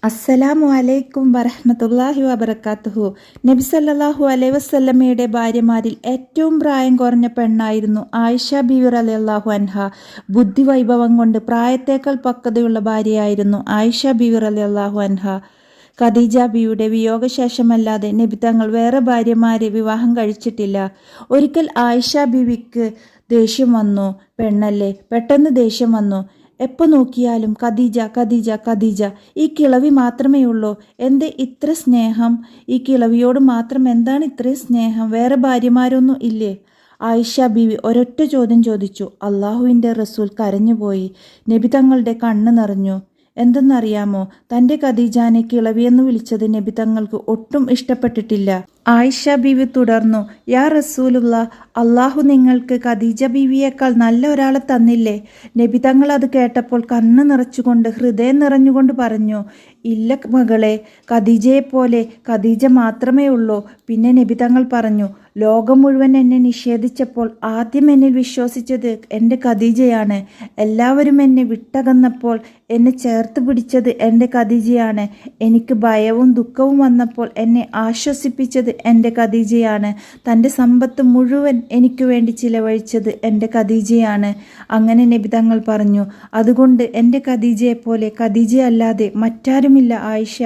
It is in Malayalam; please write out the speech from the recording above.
അസ്സലാമു അലൈക്കും വറഹ്മത്തുള്ളാഹി വബറകാതുഹു. നബി സല്ലല്ലാഹു അലൈഹി വസല്ലമയുടെ ഭാര്യമാരിൽ ഏറ്റവും പ്രായം കുറഞ്ഞ പെണ്ണായിരുന്നു ആയിഷ ബീവി റളിയല്ലാഹു അൻഹ. ബുദ്ധിവൈഭവം കൊണ്ട് പ്രായത്തേക്കാൾ പക്വതയുള്ള ഭാര്യയായിരുന്നു ആയിഷ ബീവി റളിയല്ലാഹു അൻഹ. ഖദീജ ബീവിയുടെ വിയോഗശേഷമല്ലാതെ നബി തങ്ങൾ വേറെ ഭാര്യമാരെ വിവാഹം കഴിച്ചിട്ടില്ല. ഒരിക്കൽ ആയിഷ ബീവിക്ക് ദേഷ്യം വന്നു. പെണ്ണല്ലേ, പെട്ടെന്ന് ദേഷ്യം വന്നു. എപ്പോൾ നോക്കിയാലും ഖദീജ ഖദീജ ഖദീജ, ഈ കിളവി മാത്രമേ ഉള്ളൂ. എന്തേ ഇത്ര സ്നേഹം? ഈ കിളവിയോട് മാത്രം എന്താണ് ഇത്രയും സ്നേഹം? വേറെ ഭാര്യമാരൊന്നും ഇല്ലേ? ആയിഷ ബീവി ഒരൊറ്റ ചോദ്യം ചോദിച്ചു. അള്ളാഹുവിൻ്റെ റസൂൽ കരഞ്ഞുപോയി. നബി തങ്ങളുടെ കണ്ണ് നിറഞ്ഞു. എന്തെന്നറിയാമോ, തൻ്റെ ഖദീജാനെ കിളവിയെന്ന് വിളിച്ചത് നബി തങ്ങൾക്ക് ഒട്ടും ഇഷ്ടപ്പെട്ടിട്ടില്ല. ആയിഷ ബീവി തുടർന്നു, യാ റസൂലുള്ള, അള്ളാഹു നിങ്ങൾക്ക് ഖദീജ ബീവിയേക്കാൾ നല്ല ഒരാളെ തന്നില്ലേ? നബി തങ്ങൾ അത് കേട്ടപ്പോൾ കണ്ണ് നിറച്ചുകൊണ്ട് ഹൃദയം നിറഞ്ഞുകൊണ്ട് പറഞ്ഞു, ഇല്ല മകളെ, ഖദീജയെപ്പോലെ ഖദീജ മാത്രമേ ഉള്ളൂ. പിന്നെ നബി തങ്ങൾ പറഞ്ഞു, ലോകം മുഴുവൻ എന്നെ നിഷേധിച്ചപ്പോൾ ആദ്യം എന്നിൽ വിശ്വസിച്ചത് എൻ്റെ ഖദീജയാണ്. എല്ലാവരും എന്നെ വിട്ടകന്നപ്പോൾ എന്നെ ചേർത്ത് പിടിച്ചത് എൻ്റെ ഖദീജയാണ്. എനിക്ക് ഭയവും ദുഃഖവും വന്നപ്പോൾ എന്നെ ആശ്വസിപ്പിച്ചത് എൻ്റെ ഖദീജയാണ്. തൻ്റെ സമ്പത്ത് മുഴുവൻ എനിക്ക് വേണ്ടി ചിലവഴിച്ചത് എൻ്റെ ഖദീജയാണ്. അങ്ങനെ നബി തങ്ങൾ പറഞ്ഞു, അതുകൊണ്ട് എൻ്റെ ഖദീജയെപ്പോലെ ഖദീജ അല്ലാതെ മറ്റാരുമില്ല ആയിഷ.